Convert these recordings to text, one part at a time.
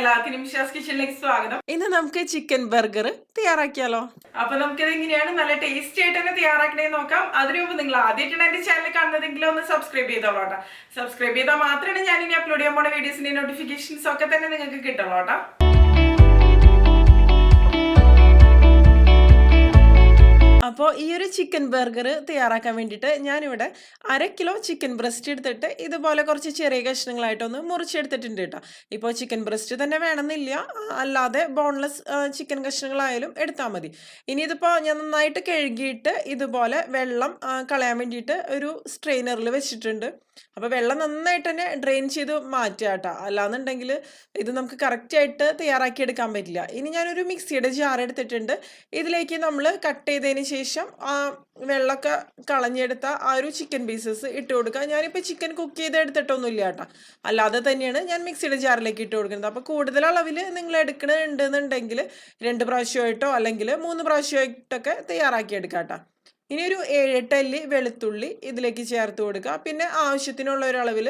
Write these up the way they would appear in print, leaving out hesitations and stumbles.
എല്ലാവർക്കും നിമിഷാസ് കിച്ചണിലേക്ക് സ്വാഗതം. ഇന്ന് നമുക്ക് ചിക്കൻ ബർഗർ തയ്യാറാക്കിയാലോ? അപ്പൊ നമുക്കിത് എങ്ങനെയാണ് നല്ല ടേസ്റ്റി ആയിട്ട് തന്നെ തയ്യാറാക്കണേന്ന് നോക്കാം. അതിനു മുമ്പ് നിങ്ങൾ ആദ്യമായിട്ടാണ് എന്റെ ചാനൽ കാണുന്നതെങ്കിലും ഒന്ന് സബ്സ്ക്രൈബ് ചെയ്തോളൂ കേട്ടോ. സബ്സ്ക്രൈബ് ചെയ്താൽ മാത്രമേ ഞാൻ ഇനി അപ്ലോഡ് ചെയ്യാൻ പോണ വീഡിയോസിന്റെ നോട്ടിഫിക്കേഷൻസ് ഒക്കെ തന്നെ നിങ്ങൾക്ക് കിട്ടുള്ളൂ കേട്ടോ. അപ്പോൾ ഈ ഒരു ചിക്കൻ ബർഗർ തയ്യാറാക്കാൻ വേണ്ടിയിട്ട് ഞാനിവിടെ 1/2 കിലോ ചിക്കൻ ബ്രസ്റ്റ് എടുത്തിട്ട് ഇതുപോലെ കുറച്ച് ചെറിയ കഷ്ണങ്ങളായിട്ടൊന്ന് മുറിച്ചെടുത്തിട്ടുണ്ട് കേട്ടോ. ഇപ്പോൾ ചിക്കൻ ബ്രസ്റ്റ് തന്നെ വേണമെന്നില്ല, അല്ലാതെ ബോൺലെസ് ചിക്കൻ കഷ്ണങ്ങളായാലും എടുത്താൽ മതി. ഇനി ഇതിപ്പോൾ ഞാൻ നന്നായിട്ട് കഴുകിയിട്ട് ഇതുപോലെ വെള്ളം കളയാൻ വേണ്ടിയിട്ട് ഒരു സ്ട്രെയിനറിൽ വെച്ചിട്ടുണ്ട്. അപ്പോൾ വെള്ളം നന്നായിട്ട് തന്നെ ഡ്രെയിൻ ചെയ്ത് മാറ്റുക കേട്ടോ, അല്ലാന്നുണ്ടെങ്കിൽ ഇത് നമുക്ക് കറക്റ്റായിട്ട് തയ്യാറാക്കി എടുക്കാൻ പറ്റില്ല. ഇനി ഞാനൊരു മിക്സിയുടെ ജാർ എടുത്തിട്ടുണ്ട്. ഇതിലേക്ക് നമ്മൾ കട്ട് ചെയ്തതിന് ശേഷം വെള്ളമൊക്കെ കളഞ്ഞെടുത്ത ആ ഒരു ചിക്കൻ പീസസ് ഇട്ട് കൊടുക്കുക. ഞാനിപ്പോൾ ചിക്കൻ കുക്ക് ചെയ്ത് എടുത്തിട്ടൊന്നുമില്ല കേട്ടോ, അല്ലാതെ തന്നെയാണ് ഞാൻ മിക്സിയുടെ ജാറിലേക്ക് ഇട്ട് കൊടുക്കുന്നത്. അപ്പോൾ കൂടുതൽ അളവിൽ നിങ്ങൾ എടുക്കണമെന്നുണ്ടെങ്കിൽ 2 പ്രാവശ്യമായിട്ടോ അല്ലെങ്കിൽ 3 പ്രാവശ്യമായിട്ടൊക്കെ തയ്യാറാക്കി എടുക്കാം കേട്ടോ. ഇനി ഒരു 7-8 അല്ലി വെളുത്തുള്ളി ഇതിലേക്ക് ചേർത്ത് കൊടുക്കുക. പിന്നെ ആവശ്യത്തിനുള്ള ഒരളവിൽ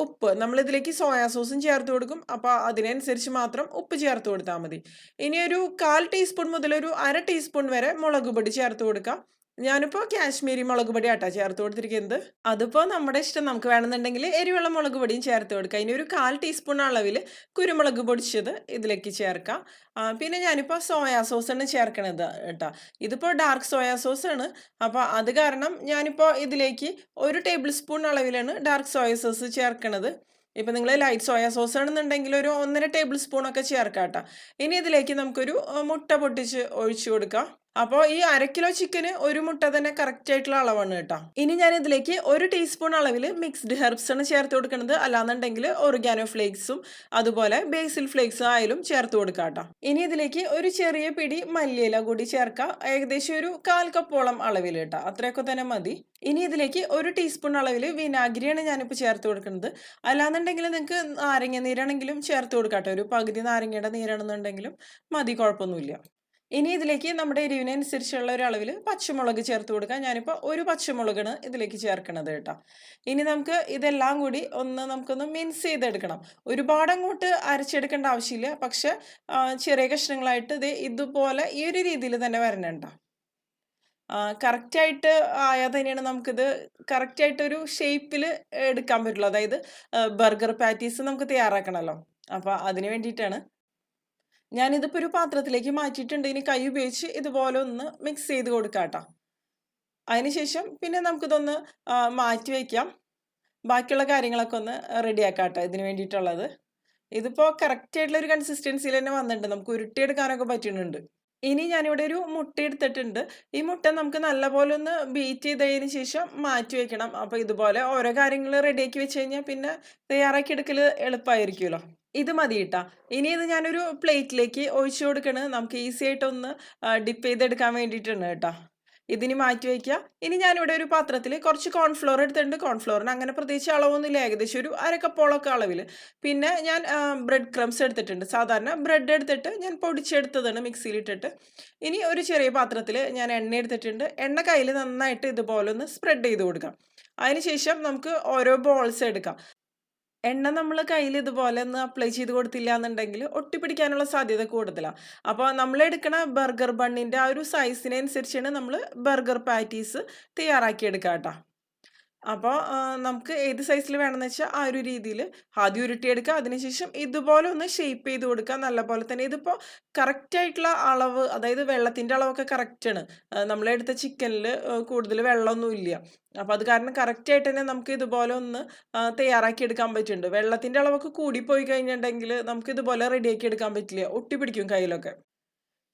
ഉപ്പ്, നമ്മളിതിലേക്ക് സോയാ സോസും ചേർത്ത് കൊടുക്കും, അപ്പോൾ അതിനനുസരിച്ച് മാത്രം ഉപ്പ് ചേർത്ത് കൊടുത്താൽ മതി. ഇനി ഒരു 1/4 ടീസ്പൂൺ മുതൽ ഒരു 1/2 ടീസ്പൂൺ വരെ മുളക് പൊടി ചേർത്ത് കൊടുക്കുക. ഞാനിപ്പോൾ കാശ്മീരി മുളക് പൊടി ആട്ടാ ചേർത്ത് കൊടുത്തിരിക്കുന്നത്. അതിപ്പോൾ നമ്മുടെ ഇഷ്ടം, നമുക്ക് വേണമെന്നുണ്ടെങ്കിൽ എരിവുള്ള മുളക് പൊടിയും ചേർത്ത് കൊടുക്കുക. ഇനി ഒരു 1/4 ടീസ്പൂൺ അളവിൽ കുരുമുളക് പൊടിച്ചത് ഇതിലേക്ക് ചേർക്കാം. പിന്നെ ഞാനിപ്പോൾ സോയാ സോസാണ് ചേർക്കണത് കേട്ടോ. ഇതിപ്പോൾ ഡാർക്ക് സോയാ സോസാണ്, അപ്പോൾ അത് കാരണം ഞാനിപ്പോൾ ഇതിലേക്ക് 1 ടേബിൾ സ്പൂൺ അളവിലാണ് ഡാർക്ക് സോയ സോസ് ചേർക്കണത്. ഇപ്പം നിങ്ങൾ ലൈറ്റ് സോയാ സോസ് ആണെന്നുണ്ടെങ്കിൽ ഒരു 1.5 ടേബിൾ സ്പൂൺ ഒക്കെ ചേർക്കാം കേട്ടോ. ഇനി ഇതിലേക്ക് നമുക്കൊരു മുട്ട പൊട്ടിച്ച് ഒഴിച്ചു കൊടുക്കാം. അപ്പോൾ ഈ 1/2 കിലോ ചിക്കന് 1 മുട്ട തന്നെ കറക്റ്റ് ആയിട്ടുള്ള അളവാണ് കേട്ടോ. ഇനി ഞാൻ ഇതിലേക്ക് 1 ടീസ്പൂൺ അളവിൽ മിക്സ്ഡ് ഹെർബ്സ് ആണ് ചേർത്ത് കൊടുക്കുന്നത്, അല്ലാന്നുണ്ടെങ്കിൽ ഒറിഗാനോ ഫ്ലേക്സും അതുപോലെ ബേസിൽ ഫ്ലേക്സും ആയാലും ചേർത്ത് കൊടുക്കാം കേട്ടോ. ഇനി ഇതിലേക്ക് ഒരു ചെറിയ പിടി മല്ലിയില കൂടി ചേർക്കാം, ഏകദേശം ഒരു 1/4 കപ്പോളം അളവിൽ കേട്ടോ, അത്രയൊക്കെ തന്നെ മതി. ഇനി ഇതിലേക്ക് 1 ടീസ്പൂൺ അളവിൽ വിനാഗിരിയാണ് ഞാനിപ്പോൾ ചേർത്ത് കൊടുക്കുന്നത്, അല്ലാന്നുണ്ടെങ്കിൽ നിങ്ങൾക്ക് നാരങ്ങ നീരാണെങ്കിലും ചേർത്ത് കൊടുക്കാം കേട്ടോ. ഒരു പകുതി നാരങ്ങയുടെ നീരാണെന്നുണ്ടെങ്കിലും മതി, കുഴപ്പമൊന്നുമില്ല. ഇനി ഇതിലേക്ക് നമ്മുടെ എരിവിനനുസരിച്ചുള്ള ഒരു അളവിൽ പച്ചമുളക് ചേർത്ത് കൊടുക്കാം. ഞാനിപ്പോൾ 1 പച്ചമുളകാണ് ഇതിലേക്ക് ചേർക്കണത് കേട്ടോ. ഇനി നമുക്ക് ഇതെല്ലാം കൂടി നമുക്കൊന്ന് മിക്സ് ചെയ്തെടുക്കണം. ഒരുപാട് അങ്ങോട്ട് അരച്ചെടുക്കേണ്ട ആവശ്യമില്ല, പക്ഷെ ചെറിയ കഷ്ണങ്ങളായിട്ട് ഇതുപോലെ ഈ ഒരു രീതിയിൽ തന്നെ വരണുണ്ടോ. കറക്റ്റായിട്ട് ആയാൽ തന്നെയാണ് നമുക്കിത് കറക്റ്റായിട്ടൊരു ഷേപ്പിൽ എടുക്കാൻ പറ്റുള്ളൂ. അതായത് ബർഗർ പാറ്റീസ് നമുക്ക് തയ്യാറാക്കണമല്ലോ, അപ്പോൾ അതിന് വേണ്ടിയിട്ടാണ്. ഞാനിതിപ്പോൾ ഒരു പാത്രത്തിലേക്ക് മാറ്റിയിട്ടുണ്ട്. ഇനി കൈ ഉപയോഗിച്ച് ഇതുപോലെ ഒന്ന് മിക്സ് ചെയ്ത് കൊടുക്കാം കേട്ടോ. അതിനുശേഷം പിന്നെ നമുക്കിതൊന്ന് മാറ്റി വയ്ക്കാം. ബാക്കിയുള്ള കാര്യങ്ങളൊക്കെ ഒന്ന് റെഡിയാക്കാം കേട്ടോ ഇതിന് വേണ്ടിയിട്ടുള്ളത്. ഇതിപ്പോൾ കറക്റ്റ് ആയിട്ടുള്ള ഒരു കൺസിസ്റ്റൻസിയിൽ തന്നെ വന്നിട്ടുണ്ട്, നമുക്ക് ഉരുട്ടിയെടുക്കാനൊക്കെ പറ്റുന്നുണ്ട്. ഇനി ഞാനിവിടെ ഒരു മുട്ട എടുത്തിട്ടുണ്ട്. ഈ മുട്ട നമുക്ക് നല്ലപോലെ ഒന്ന് ബീറ്റ് ചെയ്തതിന് ശേഷം മാറ്റി വെക്കണം. അപ്പോൾ ഇതുപോലെ ഓരോ കാര്യങ്ങൾ റെഡിയാക്കി വെച്ച് കഴിഞ്ഞാൽ പിന്നെ തയ്യാറാക്കി എടുക്കൽ എളുപ്പമായിരിക്കുമല്ലോ. ഇത് മതി കേട്ടോ. ഇനി ഇത് ഞാനൊരു പ്ലേറ്റിലേക്ക് ഒഴിച്ചു കൊടുക്കണ്, നമുക്ക് ഈസി ആയിട്ടൊന്ന് ഡിപ്പ് ചെയ്തെടുക്കാൻ വേണ്ടിയിട്ടാണ് കേട്ടോ. ഇതിനി മാറ്റി വയ്ക്കുക. ഇനി ഞാനിവിടെ ഒരു പാത്രത്തിൽ കുറച്ച് കോൺഫ്ലോർ എടുത്തിട്ടുണ്ട്. കോൺഫ്ലോറിന് അങ്ങനെ പ്രത്യേകിച്ച് അളവൊന്നുമില്ല, ഏകദേശം ഒരു 1/2 കപ്പോളൊക്കെ അളവിൽ. പിന്നെ ഞാൻ ബ്രെഡ് ക്രംസ് എടുത്തിട്ടുണ്ട്. സാധാരണ ബ്രെഡ് എടുത്തിട്ട് ഞാൻ പൊടിച്ചെടുത്തതാണ് മിക്സിയിലിട്ടിട്ട്. ഇനി ഒരു ചെറിയ പാത്രത്തിൽ ഞാൻ എണ്ണ എടുത്തിട്ടുണ്ട്. എണ്ണ കയ്യിൽ നന്നായിട്ട് ഇതുപോലെ ഒന്ന് സ്പ്രെഡ് ചെയ്ത് കൊടുക്കാം. അതിനുശേഷം നമുക്ക് ഓരോ ബോൾസ് എടുക്കാം. എണ്ണ നമ്മൾ കയ്യിൽ ഇതുപോലെ ഒന്ന് അപ്ലൈ ചെയ്ത് കൊടുത്തില്ല എന്നുണ്ടെങ്കിൽ ഒട്ടിപ്പിടിക്കാനുള്ള സാധ്യത കൂടുതലാണ്. അപ്പോൾ നമ്മൾ എടുക്കണ ബർഗർ ബണ്ണിൻ്റെ ആ ഒരു സൈസിനനുസരിച്ചാണ് നമ്മൾ ബർഗർ പാറ്റീസ് തയ്യാറാക്കിയെടുക്കുക കേട്ടോ. അപ്പോൾ നമുക്ക് ഏത് സൈസിൽ വേണമെന്ന് വെച്ചാൽ ആ ഒരു രീതിയിൽ ആദ്യം ഉരുട്ടിയെടുക്കുക. അതിനുശേഷം ഇതുപോലെ ഒന്ന് ഷേപ്പ് ചെയ്ത് കൊടുക്കുക നല്ലപോലെ തന്നെ. ഇതിപ്പോൾ കറക്റ്റായിട്ടുള്ള അളവ്, അതായത് വെള്ളത്തിൻ്റെ അളവൊക്കെ കറക്റ്റാണ്. നമ്മളെടുത്ത ചിക്കനിൽ കൂടുതൽ വെള്ളമൊന്നുമില്ല. അപ്പോൾ അത് കാരണം കറക്റ്റായിട്ട് തന്നെ നമുക്ക് ഇതുപോലെ ഒന്ന് തയ്യാറാക്കി എടുക്കാൻ പറ്റുന്നുണ്ട്. വെള്ളത്തിൻ്റെ അളവൊക്കെ കൂടിപ്പോയി കഴിഞ്ഞിട്ടുണ്ടെങ്കിൽ നമുക്ക് ഇതുപോലെ റെഡിയാക്കി എടുക്കാൻ പറ്റില്ല, ഒട്ടിപ്പിടിക്കും കയ്യിലൊക്കെ.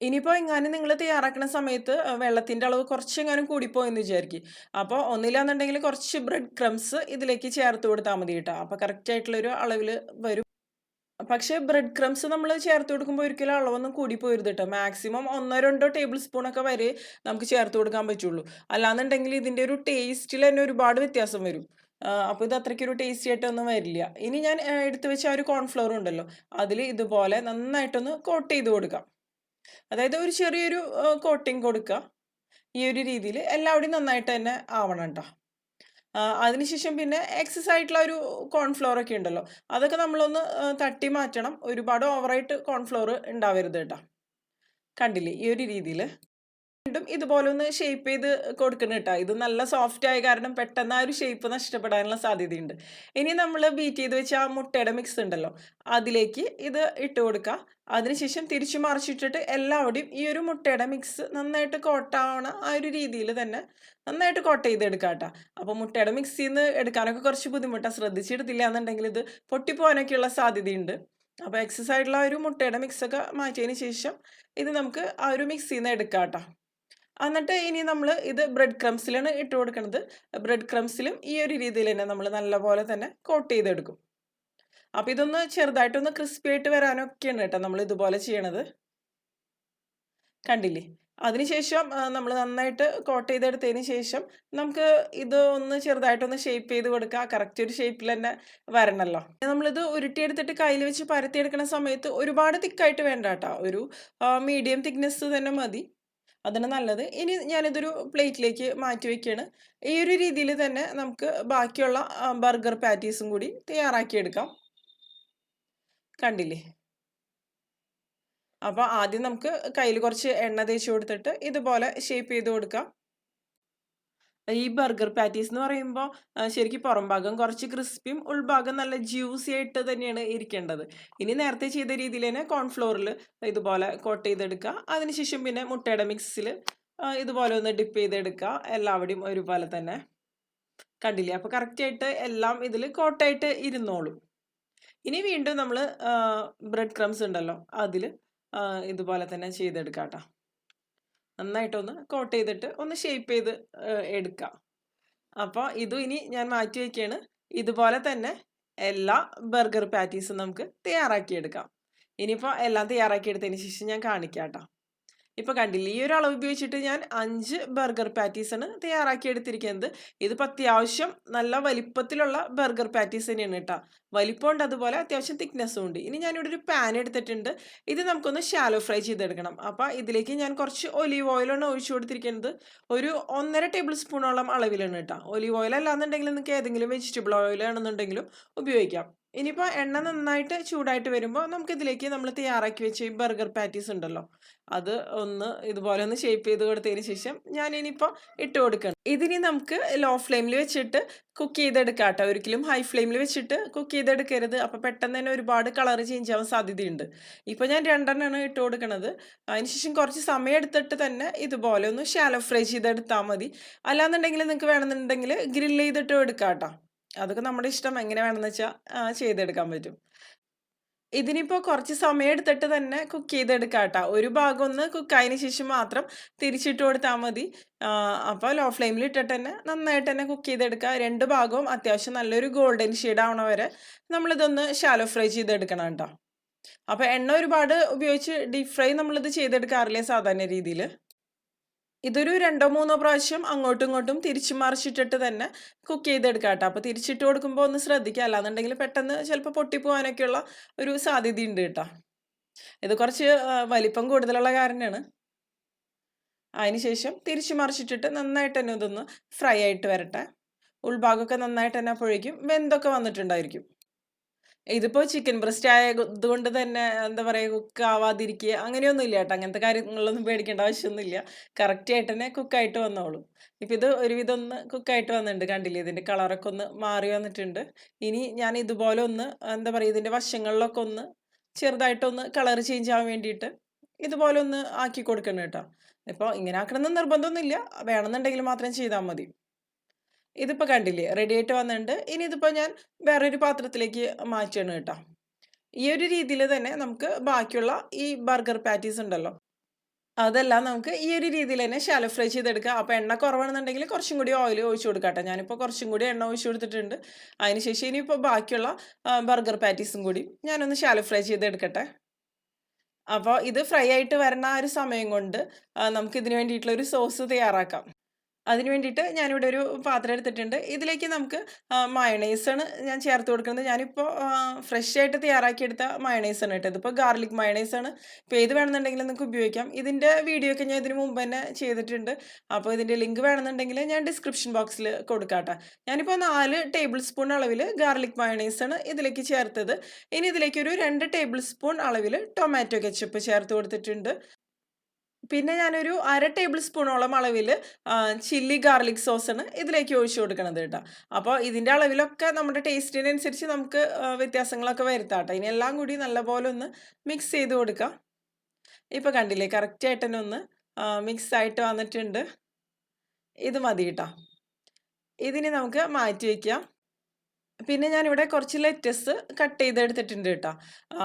ഇനിയിപ്പോൾ എങ്ങാനും നിങ്ങൾ തയ്യാറാക്കുന്ന സമയത്ത് വെള്ളത്തിൻ്റെ അളവ് കുറച്ചെങ്ങാനും കൂടിപ്പോയെന്ന് വിചാരിക്കും. അപ്പോൾ ഒന്നില്ലാന്നുണ്ടെങ്കിൽ കുറച്ച് ബ്രെഡ് ക്രംസ് ഇതിലേക്ക് ചേർത്ത് കൊടുത്താൽ മതി കേട്ടോ. അപ്പോൾ കറക്റ്റായിട്ടുള്ളൊരു അളവിൽ വരും. പക്ഷേ ബ്രെഡ് ക്രംസ് നമ്മൾ ചേർത്ത് കൊടുക്കുമ്പോൾ ഒരിക്കലും അളവൊന്നും കൂടിപ്പോരുത് കേട്ടോ. മാക്സിമം 1-2 ടേബിൾ സ്പൂണൊക്കെ വരെ നമുക്ക് ചേർത്ത് കൊടുക്കാൻ പറ്റുള്ളൂ. അല്ലാന്നുണ്ടെങ്കിൽ ഇതിൻ്റെ ഒരു ടേസ്റ്റിൽ തന്നെ ഒരുപാട് വ്യത്യാസം വരും. അപ്പോൾ ഇത് അത്രയ്ക്കൊരു ടേസ്റ്റി ആയിട്ടൊന്നും വരില്ല. ഇനി ഞാൻ എടുത്തു വെച്ച ആ ഒരു കോൺഫ്ലവർ ഉണ്ടല്ലോ, അതിൽ ഇതുപോലെ നന്നായിട്ടൊന്ന് കോട്ട് ചെയ്ത് കൊടുക്കാം. അതായത് ഒരു ചെറിയൊരു കോട്ടിങ് കൊടുക്കുക. ഈ ഒരു രീതിയിൽ എല്ലാവിടെയും നന്നായിട്ട് തന്നെ ആവണം കേട്ടോ. അതിനുശേഷം പിന്നെ എക്സസ് ആയിട്ടുള്ള ഒരു കോൺഫ്ലോർ ഒക്കെ ഉണ്ടല്ലോ, അതൊക്കെ നമ്മളൊന്ന് തട്ടി മാറ്റണം. ഒരുപാട് ഓവറായിട്ട് കോൺഫ്ലോർ ഉണ്ടാവരുത് കേട്ടോ. കണ്ടില്ലേ ഈ ഒരു രീതിയിൽ വീണ്ടും ഇതുപോലെ ഒന്ന് ഷേപ്പ് ചെയ്ത് കൊടുക്കണം കേട്ടോ. ഇത് നല്ല സോഫ്റ്റ് ആയ കാരണം പെട്ടെന്ന് ആ ഒരു ഷേപ്പ് നഷ്ടപ്പെടാനുള്ള സാധ്യതയുണ്ട്. ഇനി നമ്മൾ ബീറ്റ് ചെയ്ത് വെച്ച ആ മുട്ടയുടെ മിക്സ് ഉണ്ടല്ലോ, അതിലേക്ക് ഇത് ഇട്ട് കൊടുക്കുക. അതിനുശേഷം തിരിച്ചു മറിച്ചിട്ടിട്ട് എല്ലാവിടെയും ഈ ഒരു മുട്ടയുടെ മിക്സ് നന്നായിട്ട് കോട്ടാവണ ആ ഒരു രീതിയിൽ തന്നെ നന്നായിട്ട് കോട്ട് ചെയ്തെടുക്കുക കേട്ടോ. അപ്പോൾ മുട്ടയുടെ മിക്സിൽ നിന്ന് എടുക്കാനൊക്കെ കുറച്ച് ബുദ്ധിമുട്ടാണ്. ശ്രദ്ധിച്ചെടുത്തില്ല എന്നുണ്ടെങ്കിൽ ഇത് പൊട്ടിപ്പോകാനൊക്കെയുള്ള സാധ്യതയുണ്ട്. അപ്പോൾ എക്സസ് ആയിട്ടുള്ള ആ ഒരു മുട്ടയുടെ മിക്സൊക്കെ മാറ്റിയതിന് ശേഷം ഇത് നമുക്ക് ആ ഒരു മിക്സിൽ നിന്ന് എടുക്കാം കേട്ടോ. എന്നിട്ട് ഇനി നമ്മൾ ഇത് ബ്രെഡ് ക്രംസിലാണ് ഇട്ട് കൊടുക്കുന്നത്. ബ്രെഡ് ക്രംസിലും ഈ ഒരു രീതിയിൽ തന്നെ നമ്മൾ നല്ലപോലെ തന്നെ കോട്ട് ചെയ്തെടുക്കും. അപ്പോൾ ഇതൊന്ന് ചെറുതായിട്ടൊന്ന് ക്രിസ്പി ആയിട്ട് വരാനൊക്കെയാണ് കേട്ടോ നമ്മൾ ഇതുപോലെ ചെയ്യണത്. കണ്ടില്ലേ? അതിനുശേഷം നമ്മൾ നന്നായിട്ട് കോട്ട് ചെയ്തെടുത്തതിന് ശേഷം നമുക്ക് ഇത് ഒന്ന് ചെറുതായിട്ടൊന്ന് ഷേപ്പ് ചെയ്ത് കൊടുക്കുക. കറക്റ്റ് ഒരു ഷേപ്പിൽ തന്നെ വരണമല്ലോ. നമ്മളിത് ഉരുട്ടിയെടുത്തിട്ട് കയ്യിൽ വെച്ച് പരത്തിയെടുക്കുന്ന സമയത്ത് ഒരുപാട് തിക്കായിട്ട് വേണ്ട കേട്ടോ. ഒരു മീഡിയം തിക്നെസ് തന്നെ മതി. അതാണ് നല്ലത്. ഇനി ഞാനിതൊരു പ്ലേറ്റിലേക്ക് മാറ്റി വയ്ക്കുകയാണ്. ഈ ഒരു രീതിയിൽ തന്നെ നമുക്ക് ബാക്കിയുള്ള ബർഗർ പാറ്റീസും കൂടി തയ്യാറാക്കിയെടുക്കാം. കണ്ടില്ലേ? അപ്പോൾ ആദ്യം നമുക്ക് കയ്യിൽ കുറച്ച് എണ്ണ തേച്ച് കൊടുത്തിട്ട് ഇതുപോലെ ഷേപ്പ് ചെയ്ത് കൊടുക്കാം. ഈ ബർഗർ പാറ്റീസ് എന്ന് പറയുമ്പോൾ ശരിക്കും പുറം ഭാഗം കുറച്ച് ക്രിസ്പിയും ഉൾഭാഗം നല്ല ജ്യൂസി ആയിട്ട് തന്നെയാണ് ഇരിക്കേണ്ടത്. ഇനി നേരത്തെ ചെയ്ത രീതിയിൽ തന്നെ കോൺഫ്ലോറിൽ ഇതുപോലെ കോട്ട് ചെയ്തെടുക്കുക. അതിനുശേഷം പിന്നെ മുട്ടയുടെ മിക്സിൽ ഇതുപോലെ ഒന്ന് ഡിപ്പ് ചെയ്തെടുക്കുക. എല്ലാവിടെയും ഒരുപോലെ തന്നെ. കണ്ടില്ലേ? അപ്പോൾ കറക്റ്റായിട്ട് എല്ലാം ഇതിൽ കോട്ടായിട്ട് ഇരുന്നോളും. ഇനി വീണ്ടും നമ്മൾ ബ്രെഡ് ക്രംസ് ഉണ്ടല്ലോ, അതിൽ ഇതുപോലെ തന്നെ ചെയ്തെടുക്കാം കേട്ടോ. നന്നായിട്ടൊന്ന് കോട്ട് ചെയ്തിട്ട് ഒന്ന് ഷേപ്പ് ചെയ്ത് എടുക്കാം. അപ്പോൾ ഇതും ഇനി ഞാൻ മാറ്റി വയ്ക്കുകയാണ്. ഇതുപോലെ തന്നെ എല്ലാ ബർഗർ പാറ്റീസും നമുക്ക് തയ്യാറാക്കിയെടുക്കാം. ഇനിയിപ്പോൾ എല്ലാം തയ്യാറാക്കിയെടുത്തതിന് ശേഷം ഞാൻ കാണിക്കാം കേട്ടോ. ഇപ്പോൾ കണ്ടില്ലേ? ഈ ഒരു അളവ് ഉപയോഗിച്ചിട്ട് ഞാൻ 5 ബർഗർ പാറ്റീസാണ് തയ്യാറാക്കി എടുത്തിരിക്കുന്നത്. ഇതിപ്പോൾ അത്യാവശ്യം നല്ല വലിപ്പത്തിലുള്ള ബർഗർ പാറ്റീസ് തന്നെയാണ് കേട്ടോ. വലിപ്പമുണ്ട്, അതുപോലെ അത്യാവശ്യം തിക്നെസ്സും ഉണ്ട്. ഇനി ഞാനിവിടെ ഒരു പാൻ എടുത്തിട്ടുണ്ട്. ഇത് നമുക്കൊന്ന് ഷാലോ ഫ്രൈ ചെയ്തെടുക്കണം. അപ്പോൾ ഇതിലേക്ക് ഞാൻ കുറച്ച് ഒലീവ് ഓയിലാണ് ഒഴിച്ചു കൊടുത്തിരിക്കുന്നത്. ഒരു 1.5 ടേബിൾ സ്പൂണോളം അളവിലാണ് കേട്ടോ. ഒലീവ് ഓയിൽ അല്ലാന്നുണ്ടെങ്കിൽ നിങ്ങൾക്ക് ഏതെങ്കിലും വെജിറ്റബിൾ ഓയിൽ ആണെന്നുണ്ടെങ്കിലും ഉപയോഗിക്കാം. ഇനിയിപ്പോൾ എണ്ണ നന്നായിട്ട് ചൂടായിട്ട് വരുമ്പോൾ നമുക്കിതിലേക്ക് നമ്മൾ തയ്യാറാക്കി വെച്ച ഈ ബർഗർ പാറ്റീസ് ഉണ്ടല്ലോ, അത് ഒന്ന് ഇതുപോലെ ഒന്ന് ഷേപ്പ് ചെയ്ത് കൊടുത്തതിന് ശേഷം ഞാനിനിയിപ്പോൾ ഇട്ട് കൊടുക്കണം. ഇതിനി നമുക്ക് ലോ ഫ്ലെയിമിൽ വെച്ചിട്ട് കുക്ക് ചെയ്തെടുക്കാം കേട്ടോ. ഒരിക്കലും ഹൈ ഫ്ലെയിമിൽ വെച്ചിട്ട് കുക്ക് ചെയ്തെടുക്കരുത്. അപ്പോൾ പെട്ടെന്ന് തന്നെ ഒരുപാട് കളർ ചേഞ്ച് ആവാൻ സാധ്യതയുണ്ട്. ഇപ്പോൾ ഞാൻ 2 ഇട്ട് കൊടുക്കണത്. അതിനുശേഷം കുറച്ച് സമയം എടുത്തിട്ട് തന്നെ ഇതുപോലെ ഒന്ന് ഷാലോ ഫ്രൈ ചെയ്തെടുത്താൽ മതി. അല്ലാന്നുണ്ടെങ്കിൽ നിങ്ങൾക്ക് വേണമെന്നുണ്ടെങ്കിൽ ഗ്രില്ല് ചെയ്തിട്ട് എടുക്കാം കേട്ടോ. അതൊക്കെ നമ്മുടെ ഇഷ്ടം, എങ്ങനെ വേണമെന്ന് വെച്ചാൽ ചെയ്തെടുക്കാൻ പറ്റും. ഇതിനിപ്പോൾ കുറച്ച് സമയം എടുത്തിട്ട് തന്നെ കുക്ക് ചെയ്തെടുക്കാം കേട്ടോ. ഒരു ഭാഗം ഒന്ന് കുക്കായതിന് ശേഷം മാത്രം തിരിച്ചിട്ട് കൊടുത്താൽ മതി. അപ്പോൾ ലോ ഫ്ലെയിമിൽ ഇട്ടിട്ട് തന്നെ നന്നായിട്ട് തന്നെ കുക്ക് ചെയ്തെടുക്കുക. 2 ഭാഗവും അത്യാവശ്യം നല്ലൊരു ഗോൾഡൻ ഷെയ്ഡ് ആവണ വരെ നമ്മളിതൊന്ന് ഷാലോ ഫ്രൈ ചെയ്തെടുക്കണം കേട്ടോ. അപ്പോൾ എണ്ണ ഒരുപാട് ഉപയോഗിച്ച് ഡീപ് ഫ്രൈ നമ്മളിത് ചെയ്തെടുക്കാറില്ല സാധാരണ രീതിയിൽ. ഇതൊരു 2-3 പ്രാവശ്യം അങ്ങോട്ടും ഇങ്ങോട്ടും തിരിച്ചു മറിച്ചിട്ടിട്ട് തന്നെ കുക്ക് ചെയ്തെടുക്കാം കേട്ടോ. അപ്പോൾ തിരിച്ചിട്ട് കൊടുക്കുമ്പോൾ ഒന്ന് ശ്രദ്ധിക്കുക, അല്ലാന്നുണ്ടെങ്കിൽ പെട്ടെന്ന് ചിലപ്പോൾ പൊട്ടിപ്പോകാനൊക്കെയുള്ള ഒരു സാധ്യതയുണ്ട് കേട്ടോ. ഇത് കുറച്ച് വലിപ്പം കൂടുതലുള്ള കാരണമാണ്. അതിനുശേഷം തിരിച്ചു മറിച്ചിട്ടിട്ട് നന്നായിട്ട് തന്നെ ഇതൊന്ന് ഫ്രൈ ആയിട്ട് വരട്ടെ. ഉൾഭാഗമൊക്കെ നന്നായിട്ട് തന്നെ അപ്പോഴേക്കും വെന്തൊക്കെ വന്നിട്ടുണ്ടായിരിക്കും. ഇതിപ്പോൾ ചിക്കൻ ബ്രസ്റ്റ് ആയതുകൊണ്ട് തന്നെ എന്താ പറയുക, കുക്ക് ആവാതിരിക്കുക അങ്ങനെയൊന്നും ഇല്ല കേട്ടോ. അങ്ങനത്തെ കാര്യങ്ങളൊന്നും പേടിക്കേണ്ട ആവശ്യമൊന്നുമില്ല. കറക്റ്റായിട്ട് തന്നെ കുക്കായിട്ട് വന്നോളും. ഇപ്പം ഇത് ഒരുവിധം ഒന്ന് കുക്കായിട്ട് വന്നിട്ടുണ്ട്. കണ്ടില്ലേ? ഇതിൻ്റെ കളറൊക്കെ ഒന്ന് മാറി വന്നിട്ടുണ്ട്. ഇനി ഞാൻ ഇതുപോലെ ഒന്ന് എന്താ പറയുക, ഇതിൻ്റെ വശങ്ങളിലൊക്കെ ഒന്ന് ചെറുതായിട്ടൊന്ന് കളർ ചേഞ്ച് ആവാൻ വേണ്ടിയിട്ട് ഇതുപോലെ ഒന്ന് ആക്കി കൊടുക്കണം കേട്ടോ. ഇപ്പോൾ ഇങ്ങനെ ആക്കണമെന്ന് നിർബന്ധമൊന്നുമില്ല, വേണമെന്നുണ്ടെങ്കിൽ മാത്രം ചെയ്താൽ മതി. ഇതിപ്പോൾ കണ്ടില്ലേ? റെഡി ആയിട്ട് വന്നിട്ടുണ്ട്. ഇനി ഇതിപ്പോൾ ഞാൻ വേറൊരു പാത്രത്തിലേക്ക് മാറ്റുകയാണ് കേട്ടോ. ഈ ഒരു രീതിയിൽ തന്നെ നമുക്ക് ബാക്കിയുള്ള ഈ ബർഗർ പാറ്റീസ് ഉണ്ടല്ലോ, അതെല്ലാം നമുക്ക് ഈ ഒരു രീതിയിൽ തന്നെ ഷാലോ ഫ്രൈ ചെയ്തെടുക്കുക. അപ്പോൾ എണ്ണ കുറവാണെന്നുണ്ടെങ്കിൽ കുറച്ചും കൂടി ഓയിൽ ഒഴിച്ചു കൊടുക്കാം കേട്ടോ. ഞാനിപ്പോൾ കുറച്ചും കൂടി എണ്ണ ഒഴിച്ചു കൊടുത്തിട്ടുണ്ട്. അതിനുശേഷം ഇനിയിപ്പോൾ ബാക്കിയുള്ള ബർഗർ പാറ്റീസും കൂടി ഞാനൊന്ന് ഷാലോ ഫ്രൈ ചെയ്തെടുക്കട്ടെ. അപ്പോൾ ഇത് ഫ്രൈ ആയിട്ട് വരുന്ന ആ ഒരു സമയം കൊണ്ട് നമുക്കിതിന് വേണ്ടിയിട്ടുള്ള ഒരു സോസ് തയ്യാറാക്കാം. അതിന് വേണ്ടിയിട്ട് ഞാനിവിടെ ഒരു പാത്രം എടുത്തിട്ടുണ്ട്. ഇതിലേക്ക് നമുക്ക് മയണൈസാണ് ഞാൻ ചേർത്ത് കൊടുക്കുന്നത്. ഞാനിപ്പോൾ ഫ്രഷ് ആയിട്ട് തയ്യാറാക്കിയെടുത്ത മയണൈസാണ് കേട്ടോ. ഇതിപ്പോൾ ഗാർലിക് മയണൈസാണ്. ഇപ്പോൾ ഏത് വേണമെന്നുണ്ടെങ്കിലും നിങ്ങൾക്ക് ഉപയോഗിക്കാം. ഇതിൻ്റെ വീഡിയോ ഒക്കെ ഞാൻ ഇതിന് മുമ്പ് തന്നെ ചെയ്തിട്ടുണ്ട്. അപ്പോൾ ഇതിൻ്റെ ലിങ്ക് വേണമെന്നുണ്ടെങ്കിൽ ഞാൻ ഡിസ്ക്രിപ്ഷൻ ബോക്സിൽ കൊടുക്കാം ട്ടോ. ഞാനിപ്പോൾ 4 ടേബിൾ സ്പൂൺ അളവിൽ ഗാർലിക് മയണൈസാണ് ഇതിലേക്ക് ചേർത്തത്. ഇനി ഇതിലേക്ക് ഒരു 2 ടേബിൾ സ്പൂൺ അളവിൽ ടൊമാറ്റോ കെച്ചപ്പ് ചേർത്ത് കൊടുത്തിട്ടുണ്ട്. പിന്നെ ഞാനൊരു 1/2 ടേബിൾ സ്പൂണോളം അളവിൽ ചില്ലി ഗാർലിക് സോസാണ് ഇതിലേക്ക് ഒഴിച്ചു കൊടുക്കണത് കേട്ടോ. അപ്പോൾ ഇതിൻ്റെ അളവിലൊക്കെ നമ്മുടെ ടേസ്റ്റിനനുസരിച്ച് നമുക്ക് വ്യത്യാസങ്ങളൊക്കെ വരുത്താം ട്ടോ. ഇനി എല്ലാം കൂടി നല്ലപോലെ ഒന്ന് മിക്സ് ചെയ്ത് കൊടുക്കാം. ഇപ്പോൾ കണ്ടില്ലേ കറക്റ്റായിട്ട് തന്നെ ഒന്ന് മിക്സ് ആയിട്ട് വന്നിട്ടുണ്ട്. ഇത് മതി കേട്ടോ. ഇതിനി നമുക്ക് മാറ്റി വയ്ക്കാം. പിന്നെ ഞാനിവിടെ കുറച്ച് ലെറ്റസ് കട്ട് ചെയ്തെടുത്തിട്ടുണ്ട് കേട്ടോ.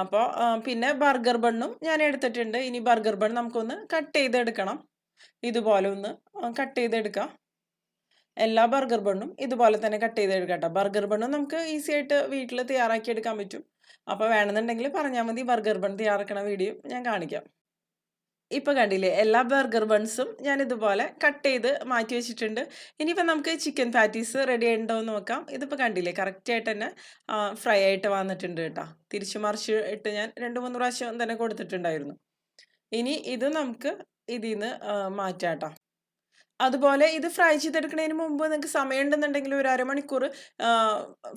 അപ്പോൾ പിന്നെ ബർഗർ ബണ്ണും ഞാൻ എടുത്തിട്ടുണ്ട്. ഇനി ബർഗർ ബൺ നമുക്കൊന്ന് കട്ട് ചെയ്തെടുക്കണം. ഇതുപോലെ ഒന്ന് കട്ട് ചെയ്തെടുക്കാം. എല്ലാ ബർഗർ ബണ്ണും ഇതുപോലെ തന്നെ കട്ട് ചെയ്തെടുക്കാം ട്ടോ. ബർഗർ ബണ്ണും നമുക്ക് ഈസി ആയിട്ട് വീട്ടിൽ തയ്യാറാക്കിയെടുക്കാൻ പറ്റും. അപ്പോൾ വേണമെന്നുണ്ടെങ്കിൽ പറഞ്ഞാൽ മതി, ബർഗർ ബൺ തയ്യാറാക്കണ വീഡിയോ ഞാൻ കാണിക്കാം. ഇപ്പോൾ കണ്ടില്ലേ എല്ലാ ബർഗർ ബൺസും ഞാൻ ഇതുപോലെ കട്ട് ചെയ്ത് മാറ്റി വെച്ചിട്ടുണ്ട്. ഇനിയിപ്പോൾ നമുക്ക് ചിക്കൻ പാറ്റീസ് റെഡി ആയിട്ടുണ്ടോ എന്ന് നോക്കാം. ഇതിപ്പോൾ കണ്ടില്ലേ കറക്റ്റായിട്ട് തന്നെ ഫ്രൈ ആയിട്ട് വന്നിട്ടുണ്ട് കേട്ടോ. തിരിച്ചു മറിച്ച് ഇട്ട് ഞാൻ 2-3 പ്രാവശ്യം തന്നെ കൊടുത്തിട്ടുണ്ടായിരുന്നു. ഇനി ഇത് നമുക്ക് ഇതിൽ നിന്ന് മാറ്റാം ട്ടോ. അതുപോലെ ഇത് ഫ്രൈ ചെയ്തെടുക്കുന്നതിന് മുമ്പ് നിങ്ങൾക്ക് സമയമുണ്ടെന്നുണ്ടെങ്കിൽ ഒരു അരമണിക്കൂർ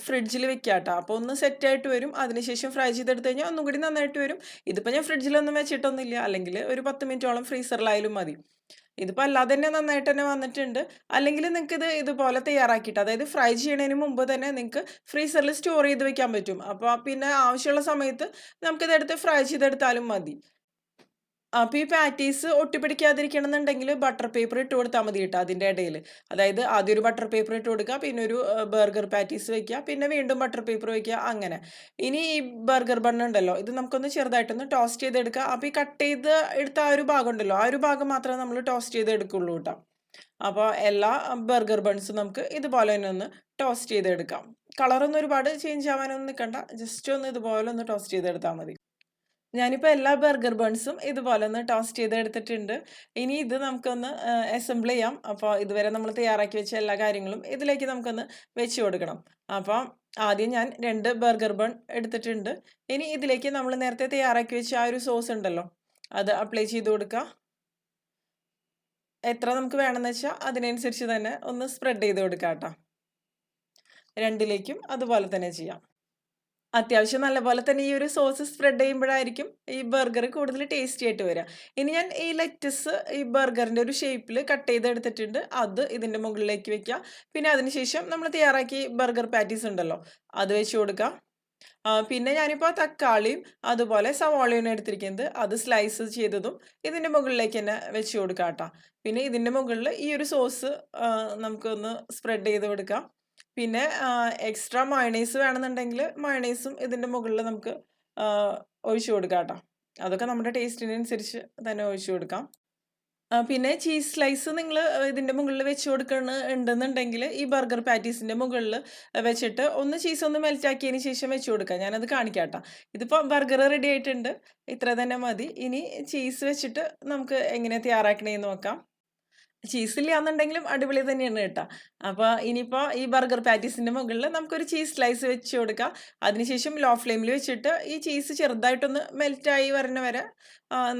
ഫ്രിഡ്ജിൽ വെക്കാം ട്ടോ. അപ്പോൾ ഒന്ന് സെറ്റായിട്ട് വരും. അതിനുശേഷം ഫ്രൈ ചെയ്തെടുത്ത് കഴിഞ്ഞാൽ ഒന്നും കൂടി നന്നായിട്ട് വരും. ഇതിപ്പോൾ ഞാൻ ഫ്രിഡ്ജിലൊന്നും വെച്ചിട്ടൊന്നുമില്ല. അല്ലെങ്കിൽ ഒരു 10 മിനിറ്റോളം ഫ്രീസറിലായാലും മതി. ഇതിപ്പോൾ അല്ലാതെ തന്നെ നന്നായിട്ട് തന്നെ വന്നിട്ടുണ്ട്. അല്ലെങ്കിൽ നിങ്ങൾക്കിത് ഇതുപോലെ തയ്യാറാക്കിയിട്ട്, അതായത് ഫ്രൈ ചെയ്യണതിന് മുമ്പ് തന്നെ നിങ്ങൾക്ക് ഫ്രീസറിൽ സ്റ്റോർ ചെയ്ത് വെക്കാൻ പറ്റും. അപ്പോൾ പിന്നെ ആവശ്യമുള്ള സമയത്ത് നമുക്കിതെടുത്ത് ഫ്രൈ ചെയ്തെടുത്താലും മതി. അപ്പോൾ ഈ പാറ്റീസ് ഒട്ടിപ്പിടിക്കാതിരിക്കണം എന്നുണ്ടെങ്കിൽ ബട്ടർ പേപ്പർ ഇട്ട് കൊടുത്താൽ മതി കേട്ടോ അതിൻ്റെ ഇടയിൽ. അതായത് ആദ്യം ഒരു ബട്ടർ പേപ്പർ ഇട്ട് കൊടുക്കുക, പിന്നെ ഒരു ബർഗർ പാറ്റീസ് വയ്ക്കുക, പിന്നെ വീണ്ടും ബട്ടർ പേപ്പർ വയ്ക്കുക, അങ്ങനെ. ഇനി ഈ ബർഗർ ബൺ ഉണ്ടല്ലോ, ഇത് നമുക്കൊന്ന് ചെറുതായിട്ടൊന്ന് ടോസ്റ്റ് ചെയ്തെടുക്കുക. അപ്പോൾ ഈ കട്ട് ചെയ്ത് എടുത്ത ആ ഒരു ഭാഗം ഉണ്ടല്ലോ, ആ ഒരു ഭാഗം മാത്രമേ നമ്മൾ ടോസ്റ്റ് ചെയ്ത് എടുക്കുള്ളൂ കേട്ടോ. അപ്പോൾ എല്ലാ ബർഗർ ബൺസും നമുക്ക് ഇതുപോലെ തന്നെ ഒന്ന് ടോസ്റ്റ് ചെയ്തെടുക്കാം. കളറൊന്നും ഒരുപാട് ചേഞ്ച് ആവാനൊന്നും നിൽക്കണ്ട, ജസ്റ്റ് ഒന്ന് ഇതുപോലെ ഒന്ന് ടോസ്റ്റ് ചെയ്തെടുത്താൽ മതി. ഞാനിപ്പോൾ എല്ലാ ബർഗർ ബൺസും ഇതുപോലെ ഒന്ന് ടോസ്റ്റ് ചെയ്തെടുത്തിട്ടുണ്ട്. ഇനി ഇത് നമുക്കൊന്ന് അസംബിൾ ചെയ്യാം. അപ്പോൾ ഇതുവരെ നമ്മൾ തയ്യാറാക്കി വെച്ച എല്ലാ കാര്യങ്ങളും ഇതിലേക്ക് നമുക്കൊന്ന് വെച്ച് കൊടുക്കണം. അപ്പോൾ ആദ്യം ഞാൻ 2 ബർഗർ ബൺ എടുത്തിട്ടുണ്ട്. ഇനി ഇതിലേക്ക് നമ്മൾ നേരത്തെ തയ്യാറാക്കി വെച്ച ആ ഒരു സോസ് ഉണ്ടല്ലോ, അത് അപ്ലൈ ചെയ്ത് കൊടുക്കുക. എത്ര നമുക്ക് വേണമെന്ന് വെച്ചാൽ അതിനനുസരിച്ച് തന്നെ ഒന്ന് സ്പ്രെഡ് ചെയ്ത് കൊടുക്കാം കേട്ടോ. രണ്ടിലേക്കും അതുപോലെ തന്നെ ചെയ്യാം. അത്യാവശ്യം നല്ലപോലെ തന്നെ ഈ ഒരു സോസ് സ്പ്രെഡ് ചെയ്യുമ്പോഴായിരിക്കും ഈ ബർഗർ കൂടുതൽ ടേസ്റ്റി ആയിട്ട് വരിക. ഇനി ഞാൻ ഈ ലെറ്റസ് ഈ ബർഗറിൻ്റെ ഒരു ഷേപ്പിൽ കട്ട് ചെയ്തെടുത്തിട്ടുണ്ട്. അത് ഇതിൻ്റെ മുകളിലേക്ക് വെക്കുക. പിന്നെ അതിനുശേഷം നമ്മൾ തയ്യാറാക്കി ബർഗർ പാറ്റീസ് ഉണ്ടല്ലോ, അത് വെച്ച് കൊടുക്കുക. പിന്നെ ഞാനിപ്പോൾ തക്കാളിയും അതുപോലെ സവാളയാണ് എടുത്തിരിക്കുന്നത്. അത് സ്ലൈസ് ചെയ്തതും ഇതിൻ്റെ മുകളിലേക്ക് തന്നെ വെച്ച് കൊടുക്കാം കേട്ടോ. പിന്നെ ഇതിൻ്റെ മുകളിൽ ഈ ഒരു സോസ് നമുക്കൊന്ന് സ്പ്രെഡ് ചെയ്ത് കൊടുക്കാം. പിന്നെ എക്സ്ട്രാ മയണൈസ് വേണമെന്നുണ്ടെങ്കിൽ മയണൈസും ഇതിൻ്റെ മുകളിൽ നമുക്ക് ഒഴിച്ചു കൊടുക്കാം കേട്ടോ. അതൊക്കെ നമ്മുടെ ടേസ്റ്റിനനുസരിച്ച് തന്നെ ഒഴിച്ചു കൊടുക്കാം. പിന്നെ ചീസ് സ്ലൈസ് നിങ്ങൾ ഇതിൻ്റെ മുകളിൽ വെച്ച് ഉണ്ടെന്നുണ്ടെങ്കിൽ ഈ ബർഗർ പാറ്റീസിൻ്റെ മുകളിൽ വെച്ചിട്ട് ഒന്ന് ചീസ് ഒന്ന് മെൽറ്റാക്കിയതിന് ശേഷം വെച്ച് കൊടുക്കാം. ഞാനത് കാണിക്കാം കേട്ടോ. ഇതിപ്പോൾ ബർഗർ റെഡി ആയിട്ടുണ്ട്. ഇത്ര തന്നെ മതി. ഇനി ചീസ് വെച്ചിട്ട് നമുക്ക് എങ്ങനെ തയ്യാറാക്കണേന്ന് നോക്കാം. ചീസില്ലാന്നുണ്ടെങ്കിലും അടിപൊളി തന്നെയാണ് കേട്ടോ. അപ്പോൾ ഇനിയിപ്പോൾ ഈ ബർഗർ പാറ്റീസിൻ്റെ മുകളിൽ നമുക്കൊരു ചീസ് സ്ലൈസ് വെച്ച് കൊടുക്കാം. അതിനുശേഷം ലോ ഫ്ലെയിമിൽ വെച്ചിട്ട് ഈ ചീസ് ചെറുതായിട്ടൊന്ന് മെൽറ്റായി വരണ വരെ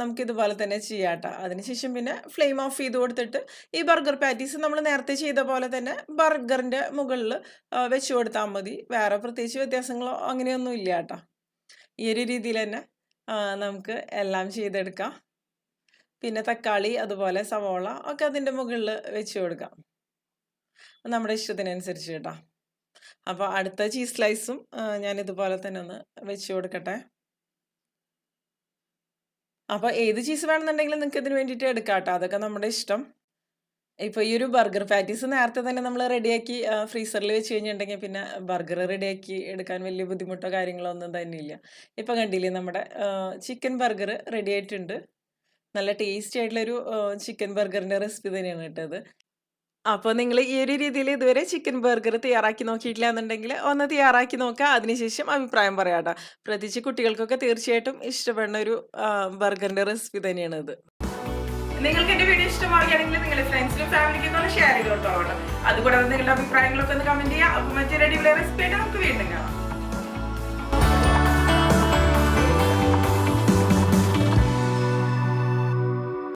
നമുക്കിതുപോലെ തന്നെ ചെയ്യാം കേട്ടോ. അതിനുശേഷം പിന്നെ ഫ്ലെയിം ഓഫ് ചെയ്ത് കൊടുത്തിട്ട് ഈ ബർഗർ പാറ്റീസ് നമ്മൾ നേരത്തെ ചെയ്ത പോലെ തന്നെ ബർഗറിൻ്റെ മുകളിൽ വെച്ച് കൊടുത്താൽ മതി. വേറെ പ്രത്യേകിച്ച് വ്യത്യാസങ്ങളോ അങ്ങനെയൊന്നും ഇല്ല കേട്ടോ. ഈ ഒരു രീതിയിൽ തന്നെ നമുക്ക് എല്ലാം ചെയ്തെടുക്കാം. പിന്നെ തക്കാളി അതുപോലെ സവോള ഒക്കെ അതിൻ്റെ മുകളിൽ വെച്ച് കൊടുക്കാം, നമ്മുടെ ഇഷ്ടത്തിനനുസരിച്ച് കേട്ടോ. അപ്പോൾ അടുത്ത ചീസ് സ്ലൈസും ഞാൻ ഇതുപോലെ തന്നെ ഒന്ന് വെച്ച് കൊടുക്കട്ടെ. അപ്പോൾ ഏത് ചീസ് വേണമെന്നുണ്ടെങ്കിലും നിങ്ങൾക്ക് ഇതിന് വേണ്ടിയിട്ട് എടുക്കാം കേട്ടോ, അതൊക്കെ നമ്മുടെ ഇഷ്ടം. ഇപ്പോൾ ഈ ഒരു ബർഗർ പാറ്റീസ് നേരത്തെ തന്നെ നമ്മൾ റെഡിയാക്കി ഫ്രീസറിൽ വെച്ച് കഴിഞ്ഞിട്ടുണ്ടെങ്കിൽ പിന്നെ ബർഗർ റെഡിയാക്കി എടുക്കാൻ വലിയ ബുദ്ധിമുട്ടോ കാര്യങ്ങളോ ഒന്നും തന്നെ ഇല്ല. ഇപ്പോൾ കണ്ടില്ലേ നമ്മുടെ ചിക്കൻ ബർഗർ റെഡി ആയിട്ടുണ്ട്. നല്ല ടേസ്റ്റി ആയിട്ടുള്ളൊരു ചിക്കൻ ബർഗറിൻ്റെ റെസിപ്പി തന്നെയാണ് കേട്ടത്. അപ്പോൾ നിങ്ങൾ ഈ ഒരു രീതിയിൽ ഇതുവരെ ചിക്കൻ ബർഗർ തയ്യാറാക്കി നോക്കിയിട്ടില്ല എന്നുണ്ടെങ്കിൽ ഒന്ന് തയ്യാറാക്കി നോക്കുക. അതിനുശേഷം അഭിപ്രായം പറയാം കേട്ടോ. പ്രത്യേകിച്ച് കുട്ടികൾക്കൊക്കെ തീർച്ചയായിട്ടും ഇഷ്ടപ്പെടുന്ന ഒരു ബർഗറിൻ്റെ റെസിപ്പി തന്നെയാണിത്. നിങ്ങൾക്ക് എൻ്റെ വീഡിയോ ഇഷ്ടമാവുകയാണെങ്കിൽ നിങ്ങൾ നിങ്ങളുടെ ഫ്രണ്ട്സിനും ഫാമിലിക്കും ഒന്ന് ഷെയർ ചെയ്ത് കൊടുത്തോളൂ. അതുകൂടാതെ നിങ്ങളുടെ അഭിപ്രായങ്ങളൊക്കെ ഒന്ന് കമന്റ് ചെയ്യുക. അപ്പോൾ മറ്റൊരു അടിപൊളി റെസിപ്പി ആയിട്ട് നമുക്ക് വീണ്ടും കാണാം.